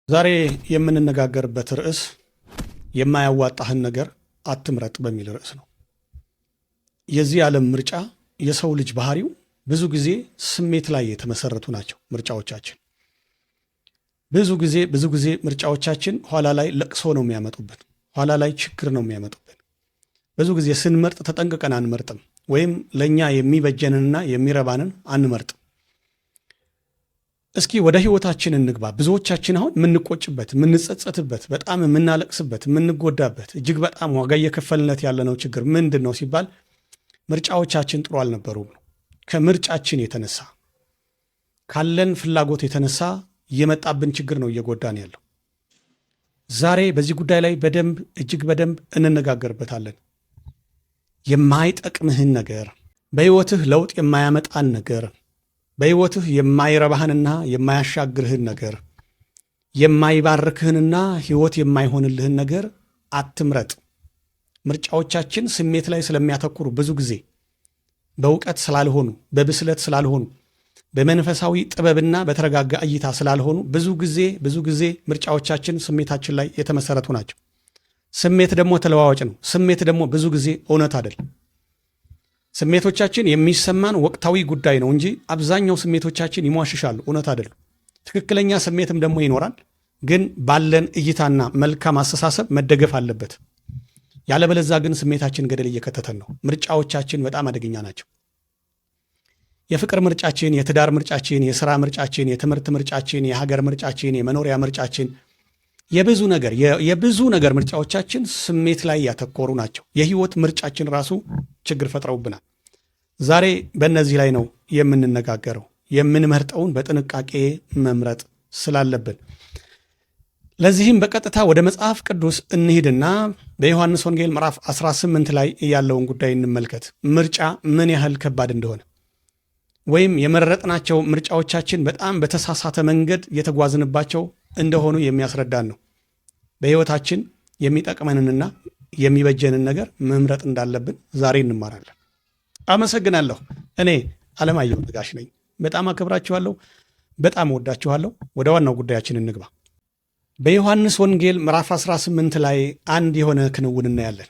ዛሬ የምንነጋገርበት ርዕስ የማያዋጣህን ነገር አትምረጥ በሚል ርዕስ ነው። የዚህ ዓለም ምርጫ የሰው ልጅ ባህሪው ብዙ ጊዜ ስሜት ላይ የተመሰረቱ ናቸው። ምርጫዎቻችን ብዙ ጊዜ ምርጫዎቻችን ኋላ ላይ ለቅሶ ነው የሚያመጡብን፣ ኋላ ላይ ችግር ነው የሚያመጡብን። ብዙ ጊዜ ስንመርጥ ተጠንቅቀን አንመርጥም፣ ወይም ለእኛ የሚበጀንንና የሚረባንን አንመርጥም። እስኪ ወደ ህይወታችን እንግባ። ብዙዎቻችን አሁን የምንቆጭበት፣ የምንጸጸትበት፣ በጣም የምናለቅስበት፣ የምንጎዳበት እጅግ በጣም ዋጋ እየከፈልነት ያለነው ችግር ምንድን ነው ሲባል ምርጫዎቻችን ጥሩ አልነበሩም። ከምርጫችን የተነሳ ካለን ፍላጎት የተነሳ የመጣብን ችግር ነው እየጎዳን ያለው። ዛሬ በዚህ ጉዳይ ላይ እጅግ በደንብ እንነጋገርበታለን። የማይጠቅምህን ነገር፣ በህይወትህ ለውጥ የማያመጣን ነገር፣ በህይወትህ የማይረባህንና የማያሻግርህን ነገር፣ የማይባርክህንና ህይወት የማይሆንልህን ነገር አትምረጥ። ምርጫዎቻችን ስሜት ላይ ስለሚያተኩሩ፣ ብዙ ጊዜ በእውቀት ስላልሆኑ፣ በብስለት ስላልሆኑ፣ በመንፈሳዊ ጥበብና በተረጋጋ እይታ ስላልሆኑ ብዙ ጊዜ ምርጫዎቻችን ስሜታችን ላይ የተመሰረቱ ናቸው። ስሜት ደግሞ ተለዋዋጭ ነው። ስሜት ደግሞ ብዙ ጊዜ እውነት አይደለም። ስሜቶቻችን የሚሰማን ወቅታዊ ጉዳይ ነው እንጂ አብዛኛው ስሜቶቻችን ይሟሽሻሉ፣ እውነት አይደሉም። ትክክለኛ ስሜትም ደግሞ ይኖራል፣ ግን ባለን እይታና መልካም አስተሳሰብ መደገፍ አለበት። ያለበለዛ ግን ስሜታችን ገደል እየከተተን ነው። ምርጫዎቻችን በጣም አደገኛ ናቸው። የፍቅር ምርጫችን፣ የትዳር ምርጫችን፣ የሥራ ምርጫችን፣ የትምህርት ምርጫችን፣ የሀገር ምርጫችን፣ የመኖሪያ ምርጫችን፣ የብዙ ነገር ምርጫዎቻችን ስሜት ላይ ያተኮሩ ናቸው። የህይወት ምርጫችን ራሱ ችግር ፈጥረውብናል። ዛሬ በእነዚህ ላይ ነው የምንነጋገረው። የምንመርጠውን በጥንቃቄ መምረጥ ስላለብን ለዚህም በቀጥታ ወደ መጽሐፍ ቅዱስ እንሂድና በዮሐንስ ወንጌል ምዕራፍ 18 ላይ ያለውን ጉዳይ እንመልከት። ምርጫ ምን ያህል ከባድ እንደሆነ፣ ወይም የመረጥናቸው ምርጫዎቻችን በጣም በተሳሳተ መንገድ የተጓዝንባቸው እንደሆኑ የሚያስረዳን ነው። በሕይወታችን የሚጠቅመንንና የሚበጀንን ነገር መምረጥ እንዳለብን ዛሬ እንማራለን። አመሰግናለሁ። እኔ አለማየሁ ነጋሽ ነኝ። በጣም አከብራችኋለሁ፣ በጣም ወዳችኋለሁ። ወደ ዋናው ጉዳያችን እንግባ። በዮሐንስ ወንጌል ምዕራፍ 18 ላይ አንድ የሆነ ክንውን እናያለን።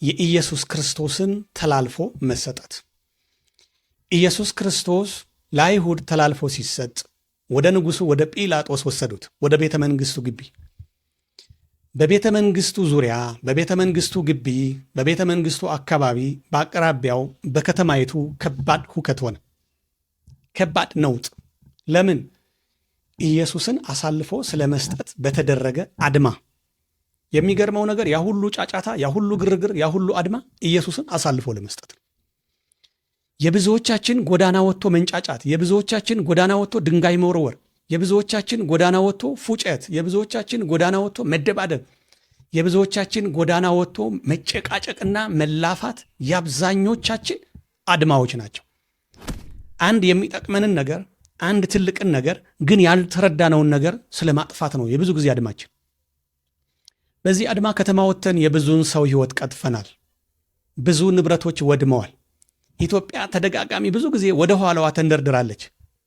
የኢየሱስ ክርስቶስን ተላልፎ መሰጠት። ኢየሱስ ክርስቶስ ለአይሁድ ተላልፎ ሲሰጥ ወደ ንጉሡ ወደ ጲላጦስ ወሰዱት፣ ወደ ቤተ መንግሥቱ ግቢ። በቤተ መንግሥቱ ዙሪያ፣ በቤተ መንግሥቱ ግቢ፣ በቤተ መንግሥቱ አካባቢ፣ በአቅራቢያው፣ በከተማይቱ ከባድ ሁከት ሆነ፣ ከባድ ነውጥ። ለምን? ኢየሱስን አሳልፎ ስለ መስጠት በተደረገ አድማ። የሚገርመው ነገር ያ ሁሉ ጫጫታ፣ ያ ሁሉ ግርግር፣ ያ ሁሉ አድማ ኢየሱስን አሳልፎ ለመስጠት ነው። የብዙዎቻችን ጎዳና ወጥቶ መንጫጫት፣ የብዙዎቻችን ጎዳና ወጥቶ ድንጋይ መወርወር፣ የብዙዎቻችን ጎዳና ወጥቶ ፉጨት፣ የብዙዎቻችን ጎዳና ወጥቶ መደባደብ፣ የብዙዎቻችን ጎዳና ወጥቶ መጨቃጨቅና መላፋት የአብዛኞቻችን አድማዎች ናቸው። አንድ የሚጠቅመንን ነገር፣ አንድ ትልቅን ነገር ግን ያልተረዳነውን ነገር ስለ ማጥፋት ነው የብዙ ጊዜ አድማችን። በዚህ አድማ ከተማ ወጥተን የብዙን ሰው ሕይወት ቀጥፈናል። ብዙ ንብረቶች ወድመዋል። ኢትዮጵያ ተደጋጋሚ ብዙ ጊዜ ወደ ኋላዋ ተንደርድራለች።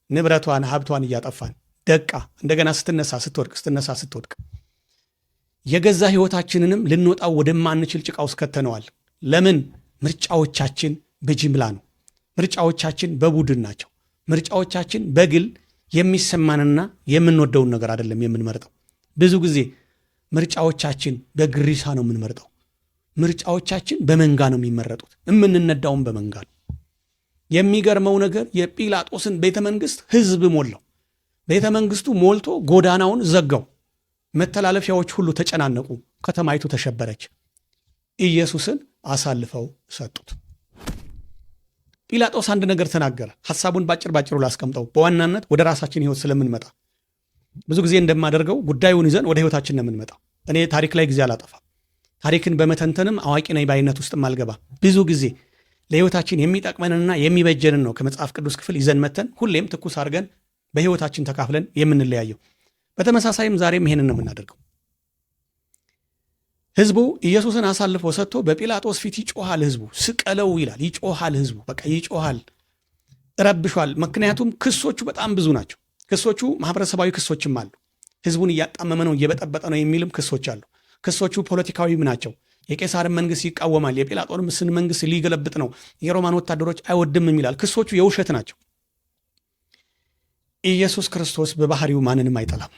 ንብረቷን፣ ሀብቷን እያጠፋን ደቃ እንደገና ስትነሳ ስትወድቅ የገዛ ሕይወታችንንም ልንወጣው ወደማንችል ጭቃ ውስጥ ከተነዋል። ለምን? ምርጫዎቻችን በጅምላ ነው። ምርጫዎቻችን በቡድን ናቸው። ምርጫዎቻችን በግል የሚሰማንና የምንወደውን ነገር አይደለም የምንመርጠው። ብዙ ጊዜ ምርጫዎቻችን በግሪሳ ነው የምንመርጠው። ምርጫዎቻችን በመንጋ ነው የሚመረጡት። የምንነዳውን በመንጋ ነው። የሚገርመው ነገር የጲላጦስን ቤተ መንግሥት ሕዝብ ሞላው። ቤተ መንግሥቱ ሞልቶ ጎዳናውን ዘጋው። መተላለፊያዎች ሁሉ ተጨናነቁ። ከተማይቱ ተሸበረች። ኢየሱስን አሳልፈው ሰጡት። ጲላጦስ አንድ ነገር ተናገረ። ሐሳቡን ባጭሩ ላስቀምጠው፣ በዋናነት ወደ ራሳችን ሕይወት ስለምንመጣ። ብዙ ጊዜ እንደማደርገው ጉዳዩን ይዘን ወደ ሕይወታችን ነው የምንመጣው። እኔ ታሪክ ላይ ጊዜ አላጠፋ፣ ታሪክን በመተንተንም አዋቂ ነኝ ባይነት ውስጥም አልገባ። ብዙ ጊዜ ለሕይወታችን የሚጠቅመንና የሚበጀንን ነው ከመጽሐፍ ቅዱስ ክፍል ይዘን መተን ሁሌም ትኩስ አድርገን በሕይወታችን ተካፍለን የምንለያየው። በተመሳሳይም ዛሬም ይሄንን ነው የምናደርገው። ሕዝቡ ኢየሱስን አሳልፎ ሰጥቶ በጲላጦስ ፊት ይጮሃል። ሕዝቡ ስቀለው ይላል። ይጮሃል። ሕዝቡ በቃ ይጮሃል፣ ረብሿል። ምክንያቱም ክሶቹ በጣም ብዙ ናቸው። ክሶቹ ማህበረሰባዊ ክሶችም አሉ። ህዝቡን እያጣመመ ነው፣ እየበጠበጠ ነው የሚልም ክሶች አሉ። ክሶቹ ፖለቲካዊም ናቸው። የቄሳርን መንግስት ይቃወማል፣ የጲላጦስን መንግስት ሊገለብጥ ነው፣ የሮማን ወታደሮች አይወድም ይላል። ክሶቹ የውሸት ናቸው። ኢየሱስ ክርስቶስ በባህሪው ማንንም አይጠላም።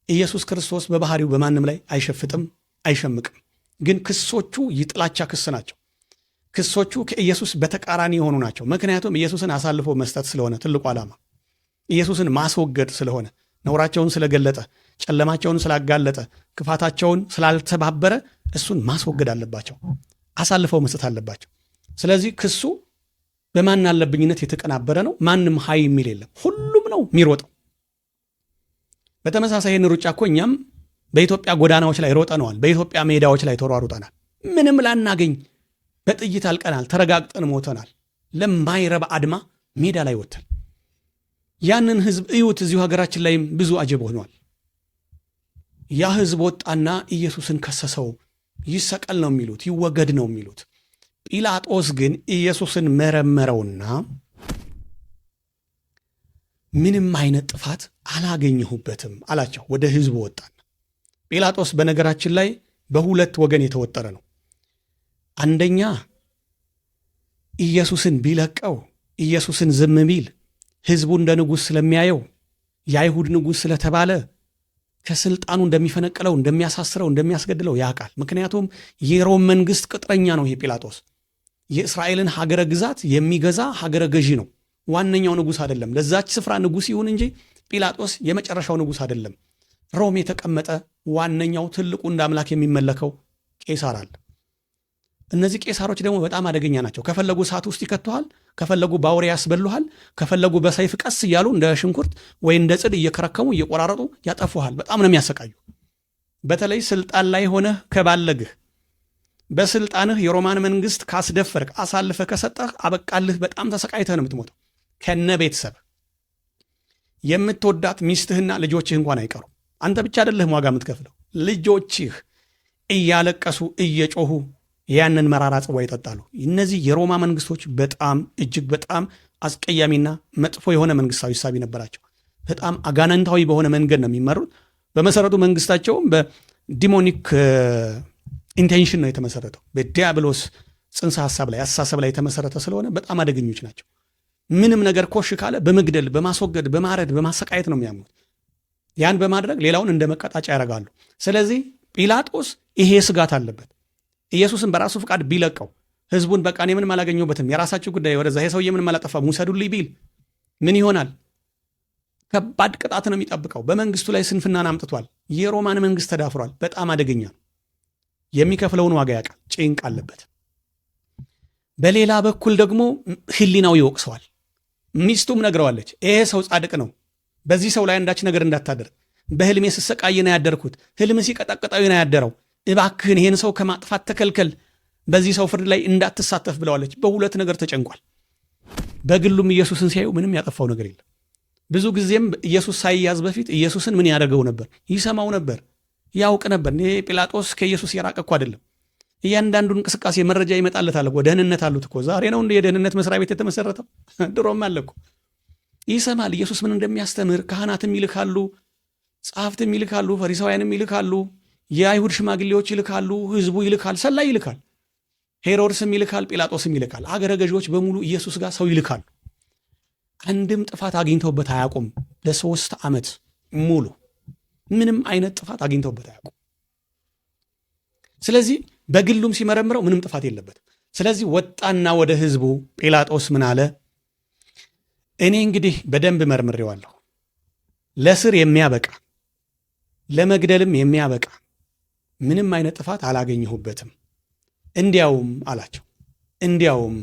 ኢየሱስ ክርስቶስ በባህሪው በማንም ላይ አይሸፍጥም፣ አይሸምቅም። ግን ክሶቹ የጥላቻ ክስ ናቸው። ክሶቹ ከኢየሱስ በተቃራኒ የሆኑ ናቸው። ምክንያቱም ኢየሱስን አሳልፎ መስጠት ስለሆነ ትልቁ ዓላማ፣ ኢየሱስን ማስወገድ ስለሆነ፣ ነውራቸውን ስለገለጠ፣ ጨለማቸውን ስላጋለጠ፣ ክፋታቸውን ስላልተባበረ እሱን ማስወገድ አለባቸው፣ አሳልፈው መስጠት አለባቸው። ስለዚህ ክሱ በማን አለብኝነት የተቀናበረ ነው። ማንም ሀይ የሚል የለም። ሁሉም ነው የሚሮጠው። በተመሳሳይ ይህን ሩጫ እኮ እኛም በኢትዮጵያ ጎዳናዎች ላይ ሮጠነዋል። በኢትዮጵያ ሜዳዎች ላይ ተሯሩጠናል። ምንም ላናገኝ በጥይት አልቀናል። ተረጋግጠን ሞተናል። ለማይረባ አድማ ሜዳ ላይ ወጥተን ያንን ህዝብ እዩት። እዚሁ ሀገራችን ላይም ብዙ አጀብ ሆኗል። ያ ህዝብ ወጣና ኢየሱስን ከሰሰው። ይሰቀል ነው የሚሉት፣ ይወገድ ነው የሚሉት። ጲላጦስ ግን ኢየሱስን መረመረውና ምንም አይነት ጥፋት አላገኘሁበትም አላቸው። ወደ ህዝቡ ወጣና ጲላጦስ በነገራችን ላይ በሁለት ወገን የተወጠረ ነው። አንደኛ ኢየሱስን ቢለቀው፣ ኢየሱስን ዝም ቢል ህዝቡ እንደ ንጉሥ ስለሚያየው የአይሁድ ንጉሥ ስለተባለ ከስልጣኑ እንደሚፈነቅለው፣ እንደሚያሳስረው፣ እንደሚያስገድለው ያውቃል። ምክንያቱም የሮም መንግስት ቅጥረኛ ነው። ይሄ ጲላጦስ የእስራኤልን ሀገረ ግዛት የሚገዛ ሀገረ ገዢ ነው። ዋነኛው ንጉሥ አይደለም። ለዛች ስፍራ ንጉሥ ይሁን እንጂ ጲላጦስ የመጨረሻው ንጉሥ አይደለም። ሮም የተቀመጠ ዋነኛው ትልቁ እንደ አምላክ የሚመለከው ቄሳር አለ። እነዚህ ቄሳሮች ደግሞ በጣም አደገኛ ናቸው። ከፈለጉ እሳት ውስጥ ይከቱሃል፣ ከፈለጉ ባውሬ ያስበሉሃል፣ ከፈለጉ በሰይፍ ቀስ እያሉ እንደ ሽንኩርት ወይ እንደ ጽድ እየከረከሙ እየቆራረጡ ያጠፉሃል። በጣም ነው የሚያሰቃዩ። በተለይ ስልጣን ላይ ሆነህ ከባለግህ፣ በስልጣንህ የሮማን መንግስት ካስደፈርክ፣ አሳልፈህ ከሰጠህ አበቃልህ። በጣም ተሰቃይተህ ነው የምትሞተው። ከነ ቤተሰብ የምትወዳት ሚስትህና ልጆችህ እንኳን አይቀሩ። አንተ ብቻ አይደለህም ዋጋ የምትከፍለው፣ ልጆችህ እያለቀሱ እየጮሁ ያንን መራራ ጽዋ ይጠጣሉ። እነዚህ የሮማ መንግስቶች በጣም እጅግ በጣም አስቀያሚና መጥፎ የሆነ መንግስታዊ እሳቤ ነበራቸው። በጣም አጋነንታዊ በሆነ መንገድ ነው የሚመሩት። በመሰረቱ መንግስታቸውም በዲሞኒክ ኢንቴንሽን ነው የተመሰረተው። በዲያብሎስ ጽንሰ ሐሳብ ላይ አስተሳሰብ ላይ የተመሰረተ ስለሆነ በጣም አደገኞች ናቸው። ምንም ነገር ኮሽ ካለ በመግደል፣ በማስወገድ፣ በማረድ፣ በማሰቃየት ነው የሚያምኑት። ያን በማድረግ ሌላውን እንደ መቀጣጫ ያደርጋሉ። ስለዚህ ጲላጦስ ይሄ ስጋት አለበት። ኢየሱስን በራሱ ፍቃድ ቢለቀው ህዝቡን በቃ እኔ ምንም አላገኘሁበትም፣ የራሳችሁ ጉዳይ፣ ወደዛ ይሄ ሰውዬ ምንም አላጠፋም፣ ውሰዱልኝ ቢል ምን ይሆናል? ከባድ ቅጣት ነው የሚጠብቀው። በመንግስቱ ላይ ስንፍናን አምጥቷል። የሮማን መንግስት ተዳፍሯል። በጣም አደገኛ ነው። የሚከፍለውን ዋጋ ያውቃል። ጭንቅ አለበት። በሌላ በኩል ደግሞ ህሊናው ይወቅሰዋል። ሚስቱም ነግረዋለች፣ ይሄ ሰው ጻድቅ ነው፣ በዚህ ሰው ላይ አንዳች ነገር እንዳታደርግ፣ በህልሜ ስሰቃይ ነው ያደርኩት፣ ህልም ሲቀጠቅጠው ነው ያደረው፣ እባክህን ይሄን ሰው ከማጥፋት ተከልከል፣ በዚህ ሰው ፍርድ ላይ እንዳትሳተፍ ብለዋለች። በሁለት ነገር ተጨንቋል። በግሉም ኢየሱስን ሲያዩ ምንም ያጠፋው ነገር የለም። ብዙ ጊዜም ኢየሱስ ሳይያዝ በፊት ኢየሱስን ምን ያደርገው ነበር? ይሰማው ነበር፣ ያውቅ ነበር። ጲላጦስ ከኢየሱስ የራቀ እኮ አይደለም። እያንዳንዱን እንቅስቃሴ መረጃ ይመጣለታል እኮ። ደህንነት አሉት እኮ። ዛሬ ነው እንደ የደህንነት መስሪያ ቤት የተመሰረተው? ድሮም አለ እኮ። ይሰማል ኢየሱስ ምን እንደሚያስተምር። ካህናትም ይልካሉ፣ ጸሐፍትም ይልካሉ፣ ፈሪሳውያንም ይልካሉ፣ የአይሁድ ሽማግሌዎች ይልካሉ፣ ህዝቡ ይልካል፣ ሰላይ ይልካል፣ ሄሮድስም ይልካል፣ ጲላጦስም ይልካል። አገረ ገዢዎች በሙሉ ኢየሱስ ጋር ሰው ይልካሉ። አንድም ጥፋት አግኝተውበት አያውቁም። ለ3 ዓመት ሙሉ ምንም አይነት ጥፋት አግኝተውበት አያውቁም። ስለዚህ በግሉም ሲመረምረው ምንም ጥፋት የለበትም። ስለዚህ ወጣና ወደ ህዝቡ ጲላጦስ ምን አለ? እኔ እንግዲህ በደንብ መርምሬዋለሁ። ለስር የሚያበቃ ለመግደልም የሚያበቃ ምንም አይነት ጥፋት አላገኘሁበትም። እንዲያውም አላቸው፣ እንዲያውም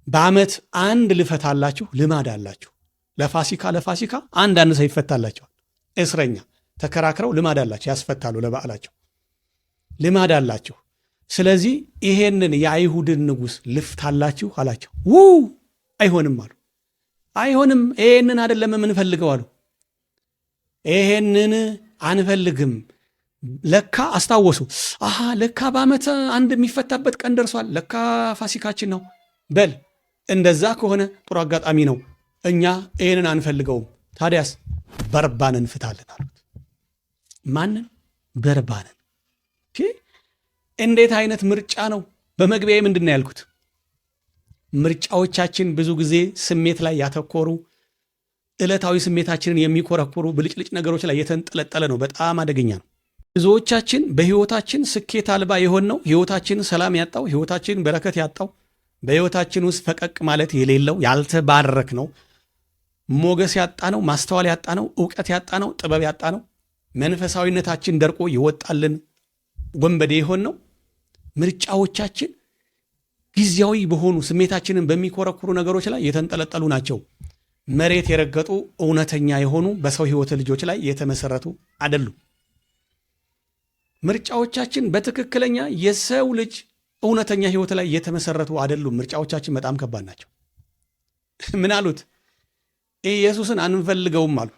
በዓመት አንድ ልፈታላችሁ ልማድ አላችሁ። ለፋሲካ አንዳንድ ሰው ይፈታላቸዋል። እስረኛ ተከራክረው ልማድ አላቸው፣ ያስፈታሉ። ለበዓላቸው ልማድ አላቸው። ስለዚህ ይሄንን የአይሁድን ንጉሥ ልፍታላችሁ አላቸው። አይሆንም አሉ። አይሆንም፣ ይሄንን አይደለም የምንፈልገው አሉ። ይሄንን አንፈልግም። ለካ አስታወሱ። ለካ በዓመት አንድ የሚፈታበት ቀን ደርሷል። ለካ ፋሲካችን ነው። በል እንደዛ ከሆነ ጥሩ አጋጣሚ ነው። እኛ ይሄንን አንፈልገውም። ታዲያስ በርባን እንፍታለን አሉት። ማንን? በርባንን። እንዴት አይነት ምርጫ ነው! በመግቢያ ምንድን ነው ያልኩት? ምርጫዎቻችን ብዙ ጊዜ ስሜት ላይ ያተኮሩ፣ ዕለታዊ ስሜታችንን የሚኮረኩሩ ብልጭልጭ ነገሮች ላይ የተንጠለጠለ ነው። በጣም አደገኛ ነው። ብዙዎቻችን በሕይወታችን ስኬት አልባ የሆነው፣ ሕይወታችን ሰላም ያጣው፣ ሕይወታችን በረከት ያጣው፣ በሕይወታችን ውስጥ ፈቀቅ ማለት የሌለው ያልተባረክ ነው፣ ሞገስ ያጣ ነው፣ ማስተዋል ያጣ ነው፣ እውቀት ያጣ ነው፣ ጥበብ ያጣ ነው፣ መንፈሳዊነታችን ደርቆ ይወጣልን ወንበዴ የሆን ነው። ምርጫዎቻችን ጊዜያዊ በሆኑ ስሜታችንን በሚኮረኩሩ ነገሮች ላይ የተንጠለጠሉ ናቸው። መሬት የረገጡ እውነተኛ የሆኑ በሰው ሕይወት ልጆች ላይ የተመሰረቱ አይደሉም። ምርጫዎቻችን በትክክለኛ የሰው ልጅ እውነተኛ ሕይወት ላይ የተመሰረቱ አይደሉም። ምርጫዎቻችን በጣም ከባድ ናቸው። ምን አሉት? ኢየሱስን አንፈልገውም አሉ።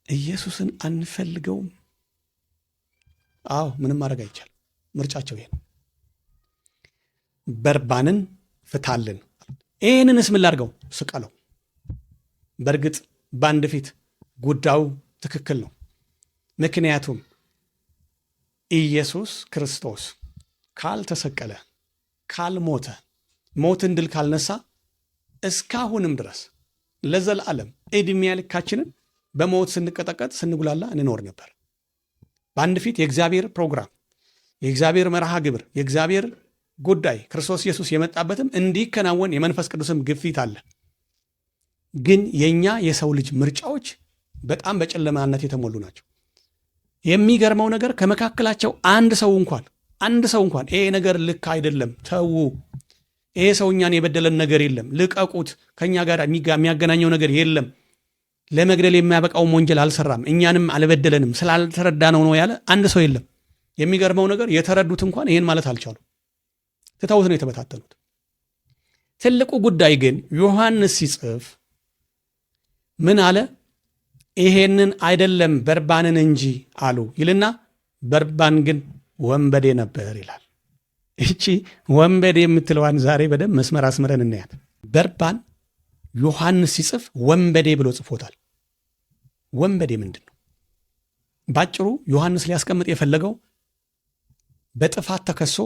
ኢየሱስን አንፈልገውም። አዎ፣ ምንም ማድረግ አይቻልም። ምርጫቸው ይሄ ነው። በርባንን ፍታልን። ይህንንስ ምን ላድርገው? ስቀለው። በእርግጥ በአንድ ፊት ጉዳዩ ትክክል ነው። ምክንያቱም ኢየሱስ ክርስቶስ ካልተሰቀለ፣ ካልሞተ፣ ሞትን ድል ካልነሳ እስካሁንም ድረስ ለዘላለም ዕድሜ ልካችንን በሞት ስንቀጠቀጥ ስንጉላላ እንኖር ነበር። በአንድ ፊት የእግዚአብሔር ፕሮግራም፣ የእግዚአብሔር መርሃ ግብር፣ የእግዚአብሔር ጉዳይ ክርስቶስ ኢየሱስ የመጣበትም እንዲከናወን የመንፈስ ቅዱስም ግፊት አለ። ግን የእኛ የሰው ልጅ ምርጫዎች በጣም በጨለማነት የተሞሉ ናቸው። የሚገርመው ነገር ከመካከላቸው አንድ ሰው እንኳን ይሄ ነገር ልክ አይደለም፣ ተዉ፣ ይሄ ሰው እኛን የበደለን ነገር የለም፣ ልቀቁት፣ ከእኛ ጋር የሚያገናኘው ነገር የለም፣ ለመግደል የሚያበቃውም ወንጀል አልሰራም፣ እኛንም አልበደለንም፣ ስላልተረዳነው ነው ያለ አንድ ሰው የለም። የሚገርመው ነገር የተረዱት እንኳን ይህን ማለት አልቻሉ። ትተውት ነው የተበታተኑት። ትልቁ ጉዳይ ግን ዮሐንስ ሲጽፍ ምን አለ? ይሄንን አይደለም በርባንን እንጂ አሉ ይልና በርባን ግን ወንበዴ ነበር ይላል። እቺ ወንበዴ የምትለዋን ዛሬ በደንብ መስመር አስምረን እናያት። በርባን ዮሐንስ ሲጽፍ ወንበዴ ብሎ ጽፎታል። ወንበዴ ምንድን ነው? ባጭሩ ዮሐንስ ሊያስቀምጥ የፈለገው በጥፋት ተከሶ፣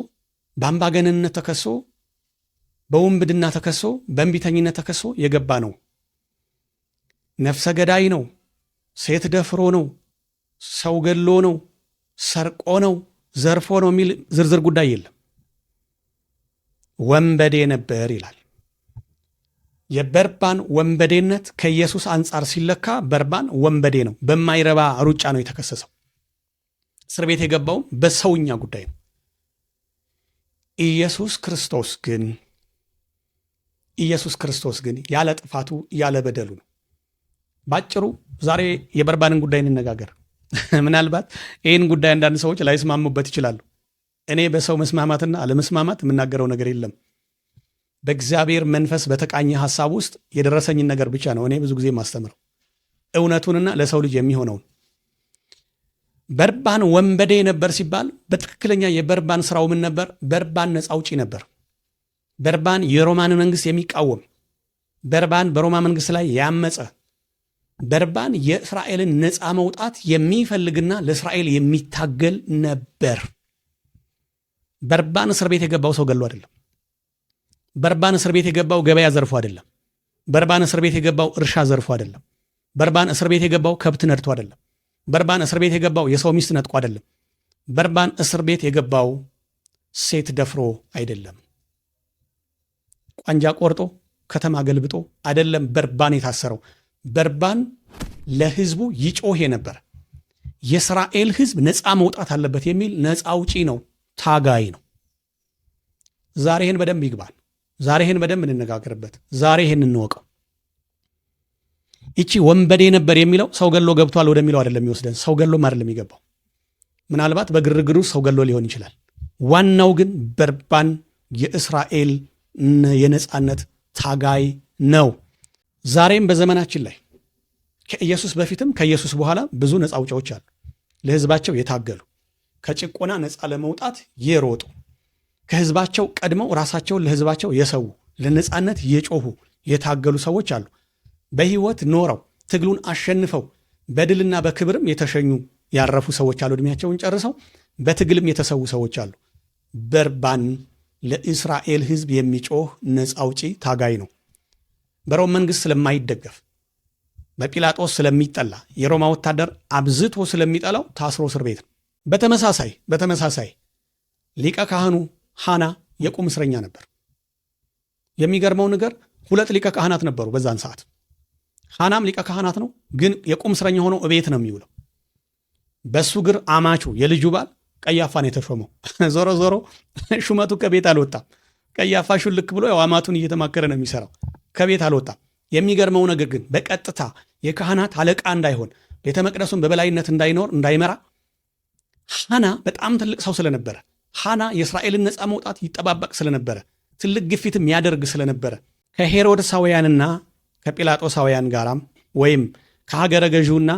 በአምባገነንነት ተከሶ፣ በውንብድና ተከሶ፣ በእንቢተኝነት ተከሶ የገባ ነው። ነፍሰ ገዳይ ነው፣ ሴት ደፍሮ ነው፣ ሰው ገሎ ነው፣ ሰርቆ ነው፣ ዘርፎ ነው የሚል ዝርዝር ጉዳይ የለም። ወንበዴ ነበር ይላል። የበርባን ወንበዴነት ከኢየሱስ አንጻር ሲለካ በርባን ወንበዴ ነው። በማይረባ ሩጫ ነው የተከሰሰው። እስር ቤት የገባውም በሰውኛ ጉዳይ ነው። ኢየሱስ ክርስቶስ ግን ያለ ጥፋቱ ያለ በደሉ ነው። ባጭሩ ዛሬ የበርባንን ጉዳይ እንነጋገር። ምናልባት ይህን ጉዳይ አንዳንድ ሰዎች ላይስማሙበት ይችላሉ። እኔ በሰው መስማማትና አለመስማማት የምናገረው ነገር የለም። በእግዚአብሔር መንፈስ በተቃኘ ሐሳብ ውስጥ የደረሰኝን ነገር ብቻ ነው እኔ ብዙ ጊዜ ማስተምረው፣ እውነቱንና ለሰው ልጅ የሚሆነውን። በርባን ወንበዴ ነበር ሲባል በትክክለኛ የበርባን ስራው ምን ነበር? በርባን ነፃ አውጪ ነበር። በርባን የሮማን መንግስት የሚቃወም፣ በርባን በሮማ መንግስት ላይ ያመፀ፣ በርባን የእስራኤልን ነፃ መውጣት የሚፈልግና ለእስራኤል የሚታገል ነበር። በርባን እስር ቤት የገባው ሰው ገሎ አይደለም። በርባን እስር ቤት የገባው ገበያ ዘርፎ አይደለም። በርባን እስር ቤት የገባው እርሻ ዘርፎ አይደለም። በርባን እስር ቤት የገባው ከብት ነድቶ አይደለም። በርባን እስር ቤት የገባው የሰው ሚስት ነጥቆ አይደለም። በርባን እስር ቤት የገባው ሴት ደፍሮ አይደለም። ቋንጃ ቆርጦ ከተማ ገልብጦ አይደለም በርባን የታሰረው። በርባን ለህዝቡ ይጮህ ነበር። የእስራኤል ህዝብ ነፃ መውጣት አለበት የሚል ነፃ አውጪ ነው፣ ታጋይ ነው። ዛሬ ይህን በደንብ ይግባል። ዛሬ ይህን በደንብ እንነጋገርበት። ዛሬ ይህን እንወቀው። ይቺ ወንበዴ ነበር የሚለው ሰው ገሎ ገብቷል ወደሚለው አይደለም የሚወስደን። ሰው ገሎም አይደለም የሚገባው። ምናልባት በግርግሩ ሰው ገሎ ሊሆን ይችላል። ዋናው ግን በርባን የእስራኤል የነፃነት ታጋይ ነው። ዛሬም በዘመናችን ላይ ከኢየሱስ በፊትም ከኢየሱስ በኋላ ብዙ ነፃ አውጪዎች አሉ። ለህዝባቸው የታገሉ፣ ከጭቆና ነፃ ለመውጣት የሮጡ፣ ከህዝባቸው ቀድመው ራሳቸውን ለህዝባቸው የሰው፣ ለነፃነት የጮሁ የታገሉ ሰዎች አሉ። በህይወት ኖረው ትግሉን አሸንፈው በድልና በክብርም የተሸኙ ያረፉ ሰዎች አሉ፣ ዕድሜያቸውን ጨርሰው በትግልም የተሰዉ ሰዎች አሉ። በርባን ለእስራኤል ሕዝብ የሚጮህ ነፃ አውጪ ታጋይ ነው። በሮም መንግሥት ስለማይደገፍ በጲላጦስ ስለሚጠላ የሮማ ወታደር አብዝቶ ስለሚጠላው ታስሮ እስር ቤት ነው። በተመሳሳይ ሊቀ ካህኑ ሐና የቁም እስረኛ ነበር። የሚገርመው ነገር 2 ሊቀ ካህናት ነበሩ በዛን ሰዓት። ሐናም ሊቀ ካህናት ነው፣ ግን የቁም እስረኛ ሆኖ እቤት ነው የሚውለው። በሱ ግር አማቹ የልጁ ባል ቀያፋን የተሾመው። ዞሮ ዞሮ ሹመቱ ከቤት አልወጣም። ቀያፋ ሹልክ ብሎ ያው አማቱን እየተማከረ ነው የሚሰራው፣ ከቤት አልወጣም። የሚገርመው ነገር ግን በቀጥታ የካህናት አለቃ እንዳይሆን፣ ቤተ መቅደሱን በበላይነት እንዳይመራ ሐና በጣም ትልቅ ሰው ስለነበረ፣ ሐና የእስራኤልን ነፃ መውጣት ይጠባበቅ ስለነበረ፣ ትልቅ ግፊትም ያደርግ ስለነበረ ከሄሮድሳውያንና ከጲላጦሳውያን ጋራም ወይም ከሀገረ ገዢውና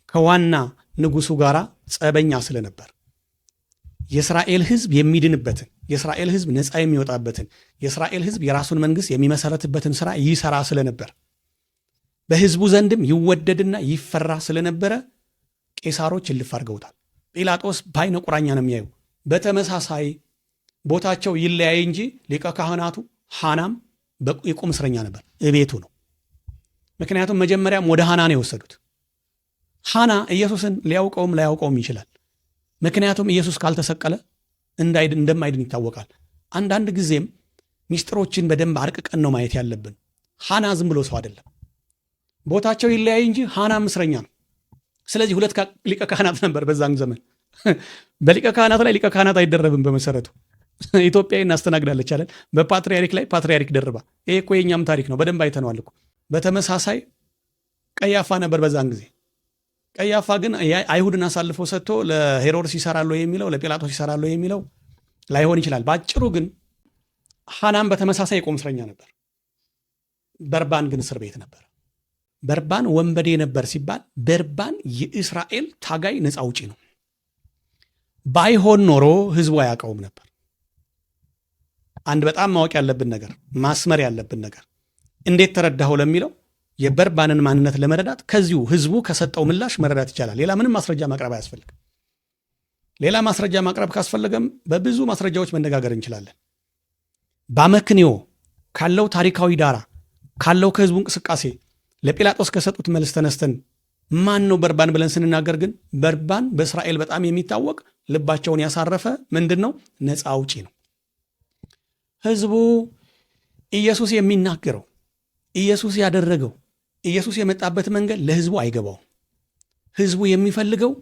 ከዋና ንጉሱ ጋር ጸበኛ ስለነበር የእስራኤል ሕዝብ የሚድንበትን፣ የእስራኤል ሕዝብ ነፃ የሚወጣበትን፣ የእስራኤል ሕዝብ የራሱን መንግሥት የሚመሰረትበትን ሥራ ይሰራ ስለነበር በሕዝቡ ዘንድም ይወደድና ይፈራ ስለነበረ ቄሳሮች እልፍ አድርገውታል። ጲላጦስ በዓይነ ቁራኛ ነው የሚያዩ። በተመሳሳይ ቦታቸው ይለያይ እንጂ ሊቀ ካህናቱ ሐናም የቁም እስረኛ ነበር፣ እቤቱ ነው። ምክንያቱም መጀመሪያም ወደ ሐና ነው የወሰዱት። ሐና ኢየሱስን ሊያውቀውም ላያውቀውም ይችላል። ምክንያቱም ኢየሱስ ካልተሰቀለ እንደማይድን ይታወቃል። አንዳንድ ጊዜም ሚስጥሮችን በደንብ አርቅቀን ነው ማየት ያለብን። ሐና ዝም ብሎ ሰው አይደለም። ቦታቸው ይለያይ እንጂ ሐናም እስረኛ ነው። ስለዚህ 2 ሊቀ ካህናት ነበር በዛን ዘመን። በሊቀ ካህናት ላይ ሊቀ ካህናት አይደረብም። በመሰረቱ ኢትዮጵያ እናስተናግዳለች አለን። በፓትርያርክ ላይ ፓትርያርክ ደርባ። ይሄ እኮ የኛም ታሪክ ነው፣ በደንብ አይተነዋል እኮ። በተመሳሳይ ቀያፋ ነበር በዛን ጊዜ። ቀያፋ ግን አይሁድን አሳልፎ ሰጥቶ ለሄሮድስ ይሰራሉ የሚለው ለጲላጦስ ይሰራሉ የሚለው ላይሆን ይችላል። በአጭሩ ግን ሐናም በተመሳሳይ የቁም እስረኛ ነበር። በርባን ግን እስር ቤት ነበር። በርባን ወንበዴ ነበር ሲባል በርባን የእስራኤል ታጋይ ነፃ አውጪ ነው። ባይሆን ኖሮ ህዝቡ አያውቀውም ነበር። አንድ በጣም ማወቅ ያለብን ነገር፣ ማስመር ያለብን ነገር፣ እንዴት ተረዳኸው ለሚለው የበርባንን ማንነት ለመረዳት ከዚሁ ህዝቡ ከሰጠው ምላሽ መረዳት ይቻላል። ሌላ ምንም ማስረጃ ማቅረብ አያስፈልግም። ሌላ ማስረጃ ማቅረብ ካስፈለገም በብዙ ማስረጃዎች መነጋገር እንችላለን። በአመክንዮ ካለው ታሪካዊ ዳራ ካለው ከህዝቡ እንቅስቃሴ ለጲላጦስ ከሰጡት መልስ ተነስተን ማን ነው በርባን ብለን ስንናገር ግን በርባን በእስራኤል በጣም የሚታወቅ ልባቸውን ያሳረፈ ምንድን ነው? ነፃ አውጪ ነው። ህዝቡ ኢየሱስ የሚናገረው ኢየሱስ ያደረገው ኢየሱስ የመጣበት መንገድ ለህዝቡ አይገባውም። ህዝቡ የሚፈልገው